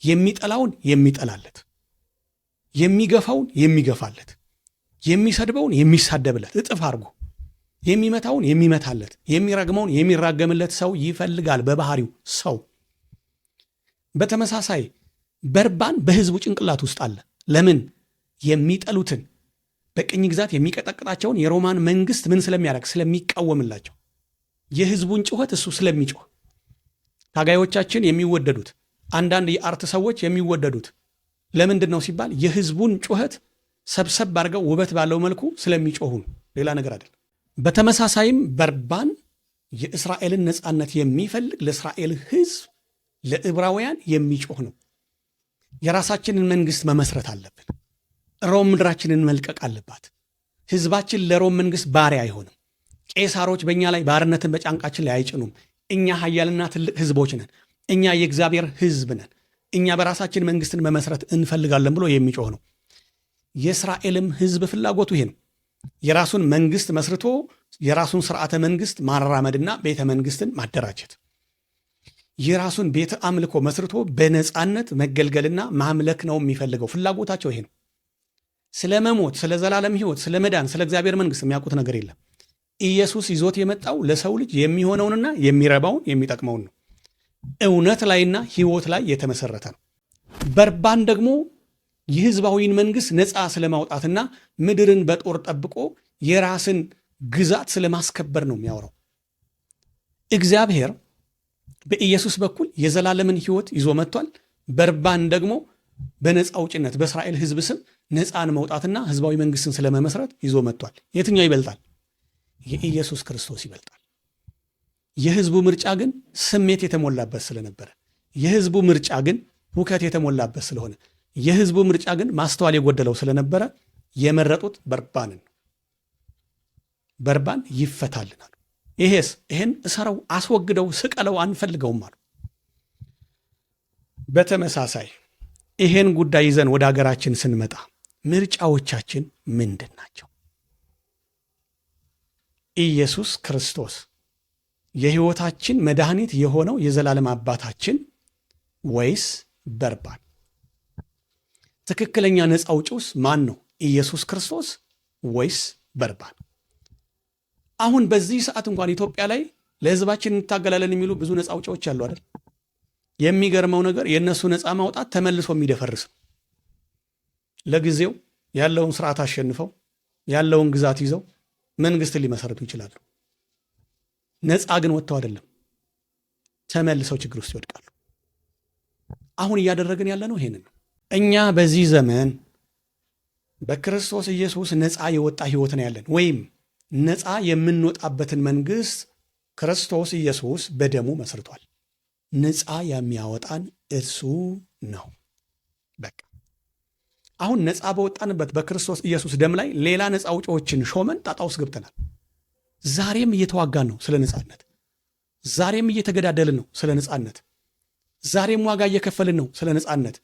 የሚጠላውን የሚጠላለት፣ የሚገፋውን የሚገፋለት፣ የሚሰድበውን የሚሳደብለት እጥፍ አድርጎ የሚመታውን የሚመታለት፣ የሚረግመውን የሚራገምለት ሰው ይፈልጋል በባህሪው ሰው። በተመሳሳይ በርባን በህዝቡ ጭንቅላት ውስጥ አለ። ለምን? የሚጠሉትን በቅኝ ግዛት የሚቀጠቅጣቸውን የሮማን መንግስት ምን ስለሚያደርግ? ስለሚቃወምላቸው። የህዝቡን ጩኸት እሱ ስለሚጮህ። ታጋዮቻችን የሚወደዱት፣ አንዳንድ የአርት ሰዎች የሚወደዱት ለምንድን ነው ሲባል የህዝቡን ጩኸት ሰብሰብ አድርገው ውበት ባለው መልኩ ስለሚጮሁ ነው፣ ሌላ ነገር አይደለም። በተመሳሳይም በርባን የእስራኤልን ነፃነት የሚፈልግ ለእስራኤል ህዝብ ለዕብራውያን የሚጮህ ነው። የራሳችንን መንግስት መመስረት አለብን። ሮም ምድራችንን መልቀቅ አለባት። ህዝባችን ለሮም መንግስት ባሪያ አይሆንም። ቄሳሮች በእኛ ላይ ባርነትን በጫንቃችን ላይ አይጭኑም። እኛ ኃያልና ትልቅ ህዝቦች ነን። እኛ የእግዚአብሔር ህዝብ ነን። እኛ በራሳችን መንግስትን መመስረት እንፈልጋለን ብሎ የሚጮህ ነው። የእስራኤልም ህዝብ ፍላጎቱ ይሄ ነው። የራሱን መንግስት መስርቶ የራሱን ስርዓተ መንግስት ማራመድና ቤተ መንግስትን ማደራጀት፣ የራሱን ቤተ አምልኮ መስርቶ በነፃነት መገልገልና ማምለክ ነው የሚፈልገው። ፍላጎታቸው ይሄ ነው። ስለ መሞት፣ ስለ ዘላለም ህይወት፣ ስለ መዳን፣ ስለ እግዚአብሔር መንግስት የሚያውቁት ነገር የለም። ኢየሱስ ይዞት የመጣው ለሰው ልጅ የሚሆነውንና የሚረባውን የሚጠቅመውን ነው። እውነት ላይና ህይወት ላይ የተመሰረተ ነው። በርባን ደግሞ የህዝባዊን መንግስት ነፃ ስለማውጣትና ምድርን በጦር ጠብቆ የራስን ግዛት ስለማስከበር ነው የሚያወራው። እግዚአብሔር በኢየሱስ በኩል የዘላለምን ህይወት ይዞ መጥቷል። በርባን ደግሞ በነፃ አውጭነት በእስራኤል ህዝብ ስም ነፃን መውጣትና ህዝባዊ መንግስትን ስለመመስረት ይዞ መጥቷል። የትኛው ይበልጣል? የኢየሱስ ክርስቶስ ይበልጣል። የህዝቡ ምርጫ ግን ስሜት የተሞላበት ስለነበረ፣ የህዝቡ ምርጫ ግን ሁከት የተሞላበት ስለሆነ፣ የህዝቡ ምርጫ ግን ማስተዋል የጎደለው ስለነበረ የመረጡት በርባንን። በርባን ይፈታልናል። ይሄን እሰረው፣ አስወግደው፣ ስቀለው፣ አንፈልገውም አሉ። በተመሳሳይ ይሄን ጉዳይ ይዘን ወደ ሀገራችን ስንመጣ ምርጫዎቻችን ምንድን ናቸው? ኢየሱስ ክርስቶስ የህይወታችን መድኃኒት የሆነው የዘላለም አባታችን ወይስ በርባን? ትክክለኛ ነፃ አውጪውስ ማን ነው? ኢየሱስ ክርስቶስ ወይስ በርባን? አሁን በዚህ ሰዓት እንኳን ኢትዮጵያ ላይ ለህዝባችን እንታገላለን የሚሉ ብዙ ነፃ አውጪዎች አሉ አይደል? የሚገርመው ነገር የእነሱ ነፃ ማውጣት ተመልሶ የሚደፈርስ ነው። ለጊዜው ያለውን ስርዓት አሸንፈው ያለውን ግዛት ይዘው መንግስትን ሊመሰርቱ ይችላሉ። ነፃ ግን ወጥተው አይደለም፣ ተመልሰው ችግር ውስጥ ይወድቃሉ። አሁን እያደረግን ያለ ነው ይሄንን ነው። እኛ በዚህ ዘመን በክርስቶስ ኢየሱስ ነፃ የወጣ ህይወት ነው ያለን፣ ወይም ነፃ የምንወጣበትን መንግስት ክርስቶስ ኢየሱስ በደሙ መስርቷል። ነፃ የሚያወጣን እርሱ ነው። በቃ አሁን ነፃ በወጣንበት በክርስቶስ ኢየሱስ ደም ላይ ሌላ ነፃ አውጪዎችን ሾመን ጣጣ ውስጥ ገብተናል። ዛሬም እየተዋጋን ነው ስለ ነፃነት። ዛሬም እየተገዳደልን ነው ስለ ነፃነት። ዛሬም ዋጋ እየከፈልን ነው ስለ ነፃነት።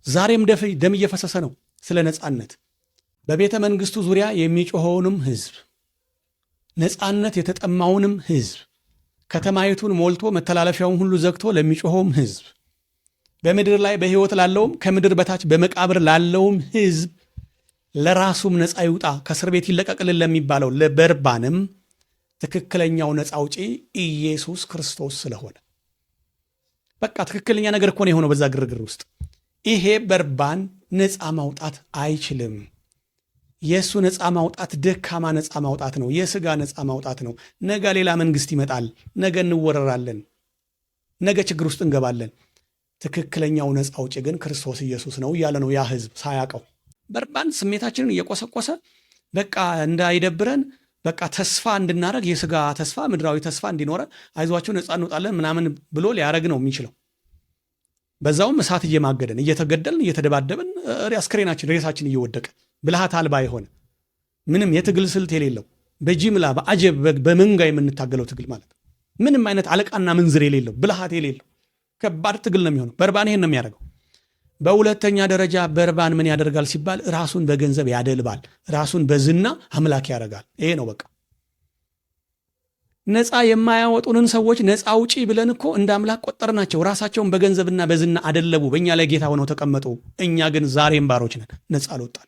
ዛሬም ደም እየፈሰሰ ነው ስለ ነፃነት። በቤተ መንግስቱ ዙሪያ የሚጮኸውንም ህዝብ፣ ነፃነት የተጠማውንም ህዝብ፣ ከተማይቱን ሞልቶ መተላለፊያውን ሁሉ ዘግቶ ለሚጮኸውም ህዝብ፣ በምድር ላይ በህይወት ላለውም ከምድር በታች በመቃብር ላለውም ህዝብ ለራሱም ነፃ ይውጣ ከእስር ቤት ይለቀቅልን ለሚባለው ለበርባንም ትክክለኛው ነፃ አውጪ ኢየሱስ ክርስቶስ ስለሆነ በቃ ትክክለኛ ነገር እኮ ነው የሆነው በዛ ግርግር ውስጥ። ይሄ በርባን ነፃ ማውጣት አይችልም። የእሱ ነፃ ማውጣት ደካማ ነፃ ማውጣት ነው። የስጋ ነፃ ማውጣት ነው። ነገ ሌላ መንግስት ይመጣል። ነገ እንወረራለን። ነገ ችግር ውስጥ እንገባለን። ትክክለኛው ነፃ አውጪ ግን ክርስቶስ ኢየሱስ ነው እያለ ነው ያ ህዝብ ሳያውቀው። በርባን ስሜታችንን እየቆሰቆሰ በቃ እንዳይደብረን በቃ ተስፋ እንድናረግ የስጋ ተስፋ ምድራዊ ተስፋ እንዲኖረ አይዟችሁ ነፃ እንወጣለን ምናምን ብሎ ሊያረግ ነው የሚችለው። በዛውም እሳት እየማገደን እየተገደልን እየተደባደብን አስክሬናችን ሬሳችን እየወደቀ ብልሃት አልባ የሆነ ምንም የትግል ስልት የሌለው በጅምላ በአጀብ በመንጋ የምንታገለው ትግል ማለት ነው። ምንም አይነት አለቃና ምንዝር የሌለው ብልሃት የሌለው ከባድ ትግል ነው የሚሆነው። በርባን ይሄን ነው የሚያደርገው። በሁለተኛ ደረጃ በርባን ምን ያደርጋል ሲባል ራሱን በገንዘብ ያደልባል። ራሱን በዝና አምላክ ያደርጋል። ይሄ ነው በቃ። ነፃ የማያወጡንን ሰዎች ነፃ አውጪ ብለን እኮ እንደ አምላክ ቆጠርናቸው። ራሳቸውን በገንዘብና በዝና አደለቡ። በእኛ ላይ ጌታ ሆነው ተቀመጡ። እኛ ግን ዛሬም ባሮች ነን። ነፃ አልወጣን።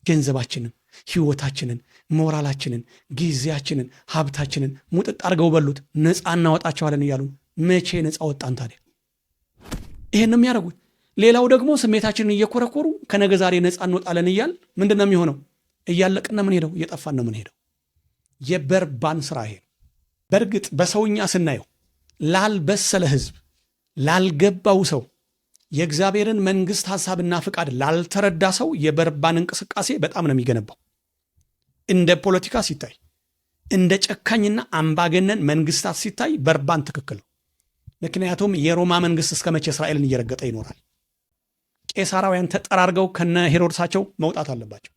ገንዘባችንን፣ ህይወታችንን፣ ሞራላችንን፣ ጊዜያችንን፣ ሀብታችንን ሙጥጥ አድርገው በሉት። ነፃ እናወጣቸዋለን እያሉ መቼ ነፃ ወጣን ታዲያ? ይሄን ነው የሚያደርጉት። ሌላው ደግሞ ስሜታችንን እየኮረኮሩ ከነገ ዛሬ ነፃ እንወጣለን እያል ምንድን ነው የሚሆነው? እያለቅን ነው የምንሄደው፣ እየጠፋን ነው የምንሄደው። የበርባን ስራ ይሄ ነው። በእርግጥ በሰውኛ ስናየው ላልበሰለ ህዝብ፣ ላልገባው ሰው፣ የእግዚአብሔርን መንግስት ሐሳብና ፍቃድ ላልተረዳ ሰው የበርባን እንቅስቃሴ በጣም ነው የሚገነባው። እንደ ፖለቲካ ሲታይ፣ እንደ ጨካኝና አምባገነን መንግስታት ሲታይ በርባን ትክክል ነው። ምክንያቱም የሮማ መንግስት እስከ መቼ እስራኤልን እየረገጠ ይኖራል? ቄሳራውያን ተጠራርገው ከነ ሄሮድሳቸው መውጣት አለባቸው።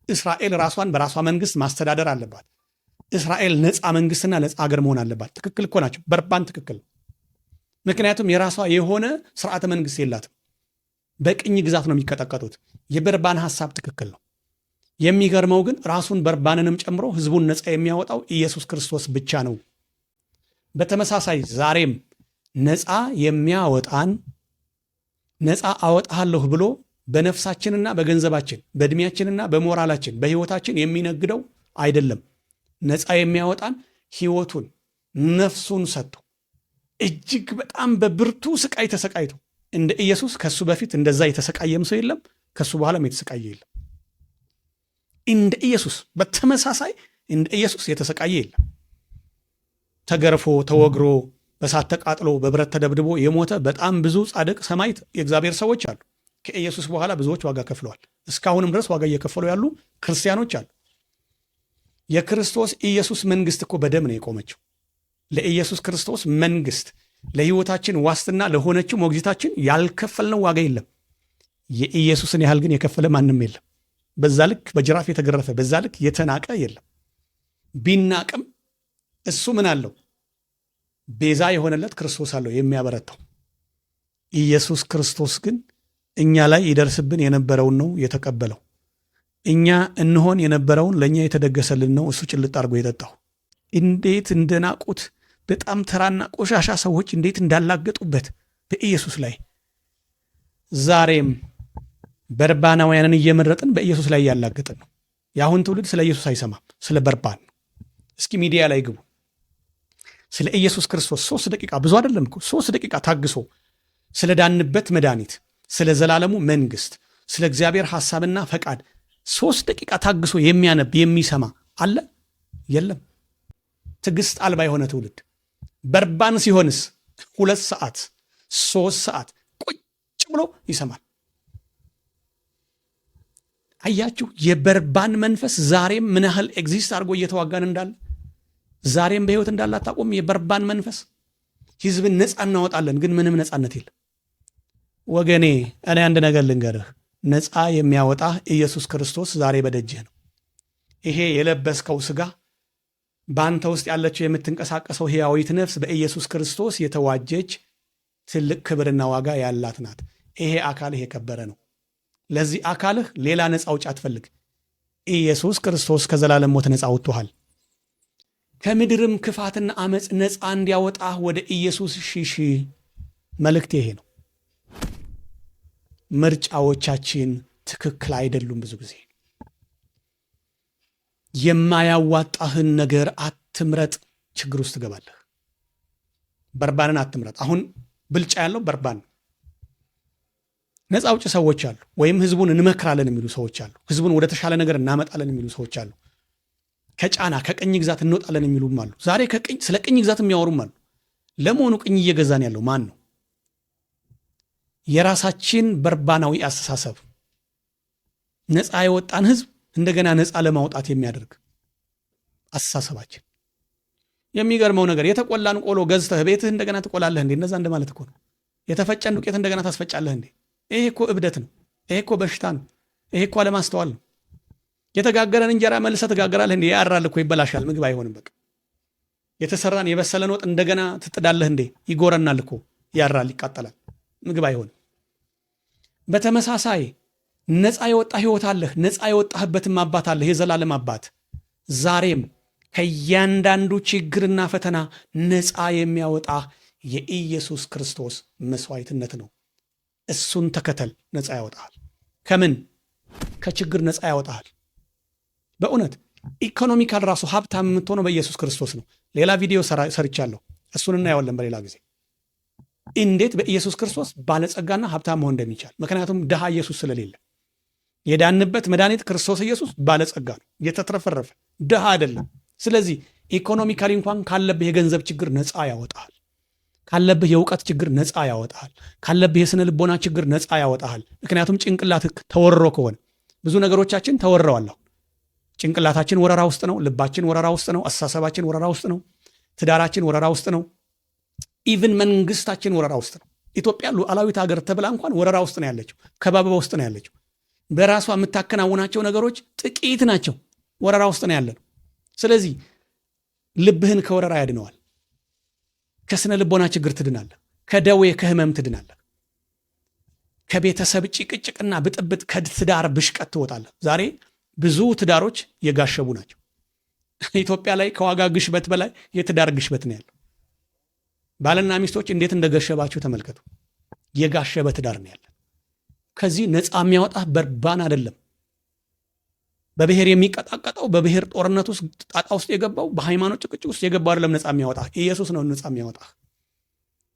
እስራኤል ራሷን በራሷ መንግስት ማስተዳደር አለባት። እስራኤል ነፃ መንግስትና ነፃ ሀገር መሆን አለባት። ትክክል እኮ ናቸው። በርባን ትክክል ነው። ምክንያቱም የራሷ የሆነ ስርዓተ መንግስት የላትም። በቅኝ ግዛት ነው የሚቀጠቀጡት። የበርባን ሐሳብ ትክክል ነው። የሚገርመው ግን ራሱን በርባንንም ጨምሮ ህዝቡን ነፃ የሚያወጣው ኢየሱስ ክርስቶስ ብቻ ነው። በተመሳሳይ ዛሬም ነፃ የሚያወጣን ነፃ አወጣለሁ ብሎ በነፍሳችንና በገንዘባችን በእድሜያችንና በሞራላችን በህይወታችን የሚነግደው አይደለም። ነፃ የሚያወጣን ህይወቱን ነፍሱን ሰጥቶ እጅግ በጣም በብርቱ ስቃይ ተሰቃይቶ እንደ ኢየሱስ ከሱ በፊት እንደዛ የተሰቃየም ሰው የለም፣ ከሱ በኋላም የተሰቃየ የለም። እንደ ኢየሱስ በተመሳሳይ እንደ ኢየሱስ የተሰቃየ የለም። ተገርፎ ተወግሮ በሳት ተቃጥሎ በብረት ተደብድቦ የሞተ በጣም ብዙ ጻድቅ ሰማዕት የእግዚአብሔር ሰዎች አሉ። ከኢየሱስ በኋላ ብዙዎች ዋጋ ከፍለዋል። እስካሁንም ድረስ ዋጋ እየከፈሉ ያሉ ክርስቲያኖች አሉ። የክርስቶስ ኢየሱስ መንግስት እኮ በደም ነው የቆመችው። ለኢየሱስ ክርስቶስ መንግስት ለሕይወታችን ዋስትና ለሆነችው ሞግዚታችን ያልከፈልነው ዋጋ የለም። የኢየሱስን ያህል ግን የከፈለ ማንም የለም። በዛ ልክ በጅራፍ የተገረፈ፣ በዛ ልክ የተናቀ የለም። ቢናቅም እሱ ምን አለው? ቤዛ የሆነለት ክርስቶስ አለው የሚያበረታው። ኢየሱስ ክርስቶስ ግን እኛ ላይ ይደርስብን የነበረውን ነው የተቀበለው። እኛ እንሆን የነበረውን ለእኛ የተደገሰልን ነው እሱ ጭልጥ አድርጎ የጠጣው። እንዴት እንደናቁት በጣም ተራና ቆሻሻ ሰዎች እንዴት እንዳላገጡበት በኢየሱስ ላይ። ዛሬም በርባናውያንን እየመረጥን በኢየሱስ ላይ እያላገጥን ነው። የአሁን ትውልድ ስለ ኢየሱስ አይሰማም፣ ስለ በርባን። እስኪ ሚዲያ ላይ ግቡ። ስለ ኢየሱስ ክርስቶስ 3 ደቂቃ ብዙ አይደለም እኮ 3 ደቂቃ ታግሶ ስለ ዳንበት መድኃኒት፣ ስለ ዘላለሙ መንግስት፣ ስለ እግዚአብሔር ሐሳብና ፈቃድ 3 ደቂቃ ታግሶ የሚያነብ የሚሰማ አለ? የለም። ትዕግስት አልባ የሆነ ትውልድ። በርባን ሲሆንስ 2 ሰዓት 3 ሰዓት ቁጭ ብሎ ይሰማል። አያችሁ፣ የበርባን መንፈስ ዛሬም ምን ያህል ኤግዚስት አድርጎ እየተዋጋን እንዳለ፣ ዛሬም በሕይወት እንዳለ አታውቁም? የበርባን መንፈስ ህዝብን ነፃ እናወጣለን፣ ግን ምንም ነፃነት የለም። ወገኔ እኔ አንድ ነገር ልንገርህ፣ ነፃ የሚያወጣ ኢየሱስ ክርስቶስ ዛሬ በደጅህ ነው። ይሄ የለበስከው ሥጋ፣ በአንተ ውስጥ ያለችው የምትንቀሳቀሰው ሕያዊት ነፍስ በኢየሱስ ክርስቶስ የተዋጀች ትልቅ ክብርና ዋጋ ያላት ናት። ይሄ አካልህ የከበረ ነው። ለዚህ አካልህ ሌላ ነፃ አውጪ አትፈልግ። ኢየሱስ ክርስቶስ ከዘላለም ሞት ነፃ አውጥቶሃል። ከምድርም ክፋትና አመፅ ነፃ እንዲያወጣህ ወደ ኢየሱስ ሽሽ። መልእክት ይሄ ነው። ምርጫዎቻችን ትክክል አይደሉም። ብዙ ጊዜ የማያዋጣህን ነገር አትምረጥ፣ ችግር ውስጥ ትገባለህ። በርባንን አትምረጥ። አሁን ብልጫ ያለው በርባን። ነፃ አውጭ ሰዎች አሉ፣ ወይም ህዝቡን እንመክራለን የሚሉ ሰዎች አሉ። ህዝቡን ወደ ተሻለ ነገር እናመጣለን የሚሉ ሰዎች አሉ። ከጫና ከቅኝ ግዛት እንወጣለን የሚሉም አሉ። ዛሬ ስለ ቅኝ ግዛት የሚያወሩም አሉ። ለመሆኑ ቅኝ እየገዛን ያለው ማን ነው? የራሳችን በርባናዊ አስተሳሰብ ነፃ የወጣን ህዝብ እንደገና ነፃ ለማውጣት የሚያደርግ አስተሳሰባችን። የሚገርመው ነገር የተቆላን ቆሎ ገዝተህ ቤትህ እንደገና ትቆላለህ እንዴ? እነዛ እንደማለት እኮ ነው። የተፈጨን ዱቄት እንደገና ታስፈጫለህ እንዴ? ይሄ እኮ እብደት ነው። ይሄ እኮ በሽታ ነው። ይሄ እኮ አለማስተዋል ነው። የተጋገረን እንጀራ መልሰህ ትጋገራለህ እንዴ? ያራል እኮ ይበላሻል፣ ምግብ አይሆንም። በቃ የተሰራን የበሰለን ወጥ እንደገና ትጥዳለህ እንዴ? ይጎረናል እኮ፣ ያራል፣ ይቃጠላል፣ ምግብ አይሆንም። በተመሳሳይ ነፃ የወጣ ህይወት አለህ። ነፃ የወጣህበትም አባት አለህ፣ የዘላለም አባት። ዛሬም ከእያንዳንዱ ችግርና ፈተና ነፃ የሚያወጣ የኢየሱስ ክርስቶስ መስዋዕትነት ነው። እሱን ተከተል፣ ነፃ ያወጣሃል። ከምን? ከችግር ነፃ ያወጣሃል። በእውነት ኢኮኖሚካል ራሱ ሀብታም የምትሆነው በኢየሱስ ክርስቶስ ነው። ሌላ ቪዲዮ ሰርቻለሁ፣ እሱን እናየዋለን በሌላ ጊዜ፣ እንዴት በኢየሱስ ክርስቶስ ባለጸጋና ሀብታም መሆን እንደሚቻል። ምክንያቱም ድሃ ኢየሱስ ስለሌለ፣ የዳንበት መድኃኒት ክርስቶስ ኢየሱስ ባለጸጋ ነው፣ የተትረፈረፈ ድሃ አይደለም። ስለዚህ ኢኮኖሚካሊ እንኳን ካለብህ የገንዘብ ችግር ነፃ ያወጣሃል። ካለብህ የእውቀት ችግር ነፃ ያወጣሃል። ካለብህ የስነ ልቦና ችግር ነፃ ያወጣሃል። ምክንያቱም ጭንቅላትህ ተወርሮ ከሆነ ብዙ ነገሮቻችን ተወረዋል። ጭንቅላታችን ወረራ ውስጥ ነው። ልባችን ወረራ ውስጥ ነው። አስተሳሰባችን ወረራ ውስጥ ነው። ትዳራችን ወረራ ውስጥ ነው። ኢቭን መንግስታችን ወረራ ውስጥ ነው። ኢትዮጵያ ሉዓላዊት ሀገር ተብላ እንኳን ወረራ ውስጥ ነው ያለችው፣ ከበባ ውስጥ ነው ያለችው። በራሷ የምታከናውናቸው ነገሮች ጥቂት ናቸው። ወረራ ውስጥ ነው ያለነው። ስለዚህ ልብህን ከወረራ ያድነዋል። ከስነ ልቦና ችግር ትድናለህ። ከደዌ ከህመም ትድናለህ። ከቤተሰብ ጭቅጭቅና ብጥብጥ፣ ከትዳር ብሽቀት ትወጣለህ። ዛሬ ብዙ ትዳሮች የጋሸቡ ናቸው። ኢትዮጵያ ላይ ከዋጋ ግሽበት በላይ የትዳር ግሽበት ነው ያለው። ባልና ሚስቶች እንዴት እንደገሸባችሁ ተመልከቱ። የጋሸበ ትዳር ነው ያለን። ከዚህ ነፃ የሚያወጣህ በርባን አይደለም። በብሔር የሚቀጣቀጠው፣ በብሔር ጦርነት ውስጥ ጣጣ ውስጥ የገባው፣ በሃይማኖት ጭቅጭቅ ውስጥ የገባው አይደለም ነፃ የሚያወጣህ፣ ኢየሱስ ነው ነፃ የሚያወጣህ።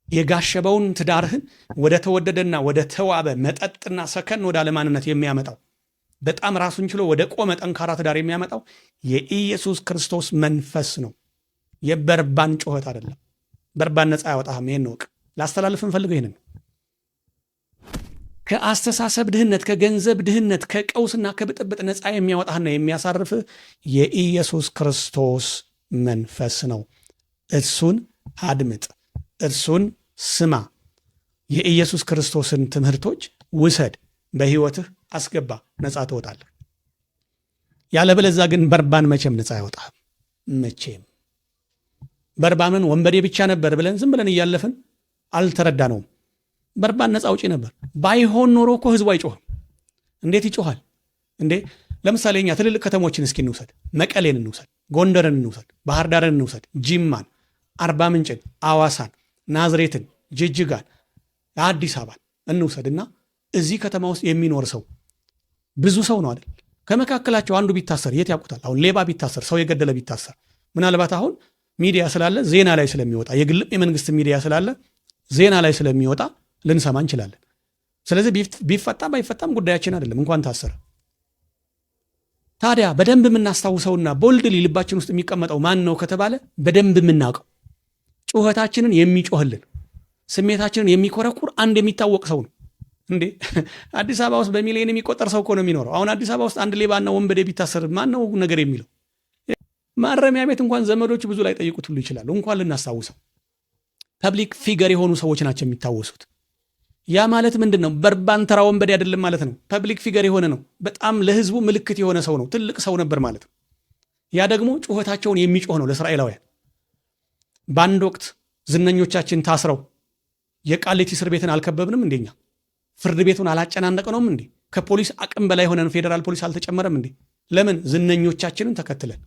የጋሸበውን ትዳርህን ወደ ተወደደና ወደ ተዋበ መጠጥና ሰከን ወደ አለማንነት የሚያመጣው፣ በጣም ራሱን ችሎ ወደ ቆመ ጠንካራ ትዳር የሚያመጣው የኢየሱስ ክርስቶስ መንፈስ ነው። የበርባን ጩኸት አይደለም። በርባን ነፃ ያወጣህም። ይሄን ነው ላስተላልፍ እንፈልገው። ይሄንን ከአስተሳሰብ ድህነት፣ ከገንዘብ ድህነት፣ ከቀውስና ከብጥብጥ ነፃ የሚያወጣህና የሚያሳርፍህ የኢየሱስ ክርስቶስ መንፈስ ነው። እርሱን አድምጥ፣ እርሱን ስማ፣ የኢየሱስ ክርስቶስን ትምህርቶች ውሰድ፣ በሕይወትህ አስገባ፣ ነፃ ትወጣለህ። ያለበለዚያ ግን በርባን መቼም ነፃ አይወጣም። መቼም በርባንን ወንበዴ ብቻ ነበር ብለን ዝም ብለን እያለፍን አልተረዳነውም። በርባን ነፃ አውጪ ነበር። ባይሆን ኖሮ እኮ ህዝቡ አይጮህም። እንዴት ይጮሃል እንዴ? ለምሳሌ እኛ ትልልቅ ከተሞችን እስኪ እንውሰድ። መቀሌን እንውሰድ፣ ጎንደርን እንውሰድ፣ ባህር ዳርን እንውሰድ፣ ጂማን፣ አርባ ምንጭን፣ አዋሳን፣ ናዝሬትን፣ ጅጅጋን፣ አዲስ አበባን እንውሰድና እዚህ ከተማ ውስጥ የሚኖር ሰው ብዙ ሰው ነው አይደል? ከመካከላቸው አንዱ ቢታሰር የት ያውቁታል? አሁን ሌባ ቢታሰር፣ ሰው የገደለ ቢታሰር፣ ምናልባት አሁን ሚዲያ ስላለ ዜና ላይ ስለሚወጣ የግልም የመንግስት ሚዲያ ስላለ ዜና ላይ ስለሚወጣ ልንሰማ እንችላለን። ስለዚህ ቢፈጣም ባይፈጣም ጉዳያችን አይደለም፣ እንኳን ታሰረ። ታዲያ በደንብ የምናስታውሰውና ቦልድሊ ልባችን ውስጥ የሚቀመጠው ማን ነው ከተባለ በደንብ የምናውቀው ጩኸታችንን የሚጮህልን ስሜታችንን የሚኮረኩር አንድ የሚታወቅ ሰው ነው። እንዴ አዲስ አበባ ውስጥ በሚሊዮን የሚቆጠር ሰው እኮ ነው የሚኖረው። አሁን አዲስ አበባ ውስጥ አንድ ሌባና ወንበዴ ቢታሰር ማን ነው ነገር የሚለው? ማረሚያ ቤት እንኳን ዘመዶች ብዙ ላይ ጠይቁት ሁሉ ይችላሉ፣ እንኳን ልናስታውሰው። ፐብሊክ ፊገር የሆኑ ሰዎች ናቸው የሚታወሱት። ያ ማለት ምንድን ነው? በርባን ተራ ወንበዴ አይደለም ማለት ነው። ፐብሊክ ፊገር የሆነ ነው። በጣም ለህዝቡ ምልክት የሆነ ሰው ነው። ትልቅ ሰው ነበር ማለት ነው። ያ ደግሞ ጩኸታቸውን የሚጮህ ነው ለእስራኤላውያን። በአንድ ወቅት ዝነኞቻችን ታስረው የቃሊቲ እስር ቤትን አልከበብንም እንደኛ? ፍርድ ቤቱን አላጨናነቅነውም እንዴ? ከፖሊስ አቅም በላይ ሆነን ፌዴራል ፖሊስ አልተጨመረም እንዴ? ለምን? ዝነኞቻችንን ተከትለን።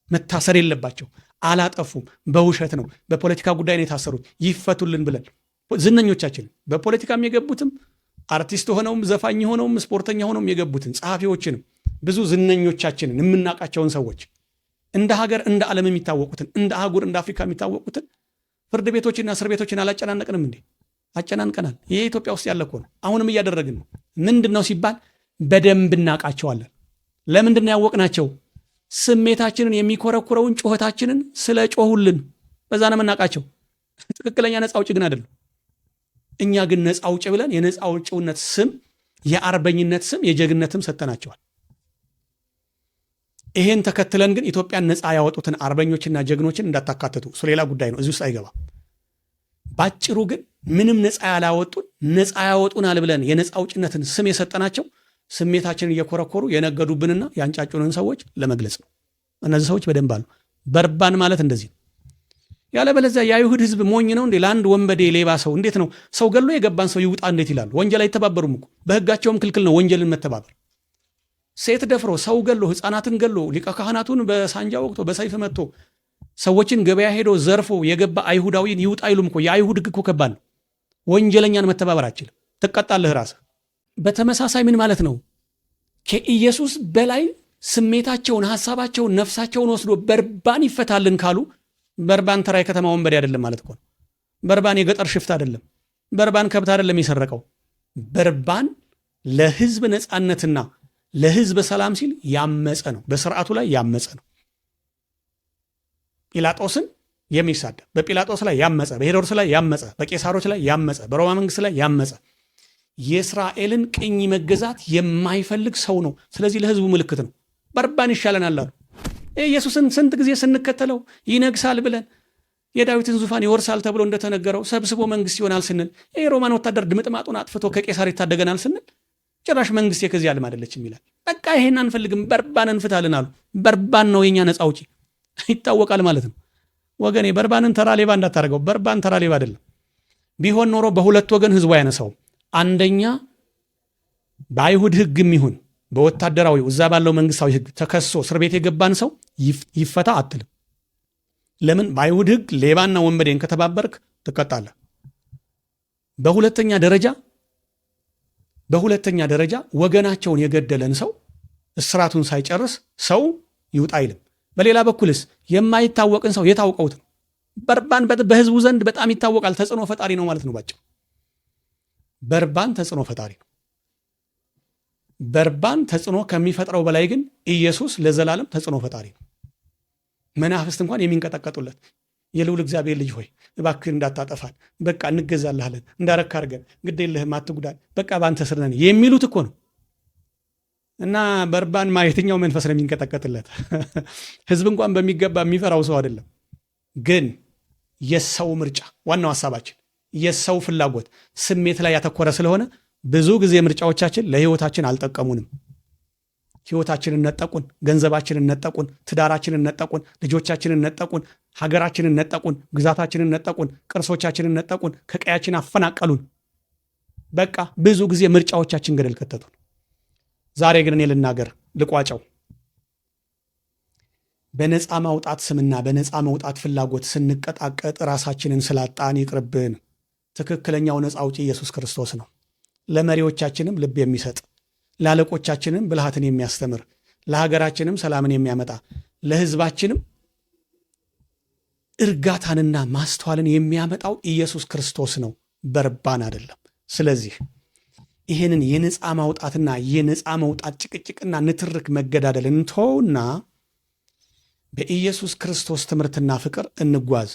መታሰር የለባቸው አላጠፉም፣ በውሸት ነው፣ በፖለቲካ ጉዳይ ነው የታሰሩት፣ ይፈቱልን ብለን ዝነኞቻችን በፖለቲካም የገቡትም አርቲስት ሆነውም ዘፋኝ ሆነውም ስፖርተኛ ሆነውም የገቡትን ጸሐፊዎችንም ብዙ ዝነኞቻችንን የምናውቃቸውን ሰዎች እንደ ሀገር እንደ ዓለም የሚታወቁትን እንደ አህጉር እንደ አፍሪካ የሚታወቁትን ፍርድ ቤቶችና እስር ቤቶችን አላጨናነቅንም እንዴ? አጨናንቀናል። ይሄ ኢትዮጵያ ውስጥ ያለ እኮ ነው። አሁንም እያደረግን ነው። ምንድን ነው ሲባል በደንብ እናውቃቸዋለን። ለምንድን ነው ያወቅናቸው? ስሜታችንን የሚኮረኩረውን ጩኸታችንን ስለ ጮሁልን በዛ ነው የምናውቃቸው። ትክክለኛ ነፃ አውጭ ግን አይደለም። እኛ ግን ነፃ አውጭ ብለን የነፃ አውጭውነት ስም፣ የአርበኝነት ስም፣ የጀግነትም ሰጥተናቸዋል። ይሄን ተከትለን ግን ኢትዮጵያን ነፃ ያወጡትን አርበኞችና ጀግኖችን እንዳታካተቱ፣ እሱ ሌላ ጉዳይ ነው፣ እዚህ ውስጥ አይገባም። ባጭሩ ግን ምንም ነፃ ያላወጡን ነፃ ያወጡናል ብለን የነፃ አውጭነትን ስም የሰጠናቸው ስሜታችንን እየኮረኮሩ የነገዱብንና ያንጫጩንን ሰዎች ለመግለጽ ነው። እነዚህ ሰዎች በደንብ አሉ። በርባን ማለት እንደዚህ ነው። ያለበለዚያ የአይሁድ ህዝብ ሞኝ ነው እንዴ? ለአንድ ወንበዴ ሌባ ሰው እንዴት ነው ሰው ገሎ የገባን ሰው ይውጣ እንዴት ይላሉ? ወንጀል አይተባበሩም እኮ በህጋቸውም ክልክል ነው ወንጀልን መተባበር። ሴት ደፍሮ ሰው ገሎ ህፃናትን ገሎ ሊቀ ካህናቱን በሳንጃ ወቅቶ በሰይፍ መጥቶ ሰዎችን ገበያ ሄዶ ዘርፎ የገባ አይሁዳዊን ይውጣ አይሉም እኮ። የአይሁድ ህግ እኮ ከባድ ነው። ወንጀለኛን መተባበር አችልም፣ ትቀጣለህ ራስህ። በተመሳሳይ ምን ማለት ነው? ከኢየሱስ በላይ ስሜታቸውን፣ ሐሳባቸውን፣ ነፍሳቸውን ወስዶ በርባን ይፈታልን ካሉ በርባን ተራ የከተማ ወንበዴ አይደለም ማለት እኮ ነው። በርባን የገጠር ሽፍት አይደለም። በርባን ከብት አይደለም የሰረቀው። በርባን ለህዝብ ነፃነትና ለህዝብ ሰላም ሲል ያመፀ ነው። በስርዓቱ ላይ ያመፀ ነው። ጲላጦስን የሚሳደብ በጲላጦስ ላይ ያመፀ፣ በሄሮድስ ላይ ያመፀ፣ በቄሳሮች ላይ ያመፀ፣ በሮማ መንግስት ላይ ያመፀ፣ የእስራኤልን ቅኝ መገዛት የማይፈልግ ሰው ነው። ስለዚህ ለህዝቡ ምልክት ነው። በርባን ይሻለናል አሉ። ኢየሱስን ስንት ጊዜ ስንከተለው ይነግሳል ብለን የዳዊትን ዙፋን ይወርሳል ተብሎ እንደተነገረው ሰብስቦ መንግስት ይሆናል ስንል የሮማን ወታደር ድምጥማጡን አጥፍቶ ከቄሳር ይታደገናል ስንል ጭራሽ መንግስት የከዚህ ዓለም አይደለችም ይላል። በቃ ይሄን አንፈልግም፣ በርባን እንፍታልን አሉ። በርባን ነው የኛ ነፃ አውጪ፣ ይታወቃል ማለት ነው። ወገኔ በርባንን ተራ ሌባ እንዳታደርገው። በርባን ተራ ሌባ አይደለም። ቢሆን ኖሮ በሁለት ወገን ህዝቡ አያነሳውም። አንደኛ በአይሁድ ህግም ይሁን በወታደራዊ እዛ ባለው መንግስታዊ ህግ ተከሶ እስር ቤት የገባን ሰው ይፈታ አትልም። ለምን? በአይሁድ ህግ ሌባና ወንበዴን ከተባበርክ ትቀጣለህ። በሁለተኛ ደረጃ ወገናቸውን የገደለን ሰው እስራቱን ሳይጨርስ ሰው ይውጣ አይልም። በሌላ በኩልስ የማይታወቅን ሰው የታውቀውት ነው። በርባን በህዝቡ ዘንድ በጣም ይታወቃል። ተጽዕኖ ፈጣሪ ነው ማለት ነው ባጭሩ። በርባን ተጽዕኖ ፈጣሪ ነው። በርባን ተጽዕኖ ከሚፈጥረው በላይ ግን ኢየሱስ ለዘላለም ተጽዕኖ ፈጣሪ ነው። መናፍስት እንኳን የሚንቀጠቀጡለት የልዑል እግዚአብሔር ልጅ ሆይ እባክህ እንዳታጠፋን፣ በቃ እንገዛልሃለን፣ እንዳረካ አድርገን፣ ግድ የለህም አትጉዳን፣ በቃ በአንተ ስር ነን የሚሉት እኮ ነው። እና በርባን የትኛው መንፈስ ነው የሚንቀጠቀጥለት? ህዝብ እንኳን በሚገባ የሚፈራው ሰው አይደለም። ግን የሰው ምርጫ ዋናው ሀሳባችን የሰው ፍላጎት ስሜት ላይ ያተኮረ ስለሆነ ብዙ ጊዜ ምርጫዎቻችን ለህይወታችን አልጠቀሙንም። ህይወታችንን ነጠቁን፣ ገንዘባችንን ነጠቁን፣ ትዳራችንን ነጠቁን፣ ልጆቻችንን ነጠቁን፣ ሀገራችንን ነጠቁን፣ ግዛታችንን ነጠቁን፣ ቅርሶቻችንን ነጠቁን፣ ከቀያችን አፈናቀሉን። በቃ ብዙ ጊዜ ምርጫዎቻችን ገደል ከተቱን። ዛሬ ግን እኔ ልናገር፣ ልቋጨው። በነፃ ማውጣት ስምና በነፃ መውጣት ፍላጎት ስንቀጣቀጥ ራሳችንን ስላጣን ይቅርብን። ትክክለኛው ነፃ አውጪ ኢየሱስ ክርስቶስ ነው። ለመሪዎቻችንም ልብ የሚሰጥ፣ ለአለቆቻችንም ብልሃትን የሚያስተምር፣ ለሀገራችንም ሰላምን የሚያመጣ፣ ለህዝባችንም እርጋታንና ማስተዋልን የሚያመጣው ኢየሱስ ክርስቶስ ነው፣ በርባን አይደለም። ስለዚህ ይህንን የነፃ ማውጣትና የነፃ መውጣት ጭቅጭቅና ንትርክ መገዳደል እንተውና በኢየሱስ ክርስቶስ ትምህርትና ፍቅር እንጓዝ።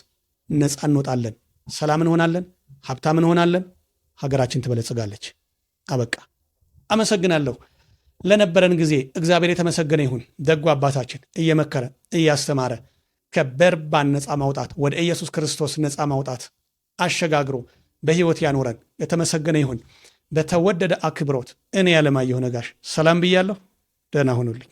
ነፃ እንወጣለን፣ ሰላም እንሆናለን፣ ሀብታም እንሆናለን፣ ሀገራችን ትበለጽጋለች። አበቃ። አመሰግናለሁ ለነበረን ጊዜ። እግዚአብሔር የተመሰገነ ይሁን። ደጉ አባታችን እየመከረ እያስተማረ ከበርባን ነፃ ማውጣት ወደ ኢየሱስ ክርስቶስ ነፃ ማውጣት አሸጋግሮ በሕይወት ያኖረን የተመሰገነ ይሁን። በተወደደ አክብሮት እኔ ያለማየሁ ነጋሽ ሰላም ብያለሁ። ደህና ሁኑልኝ።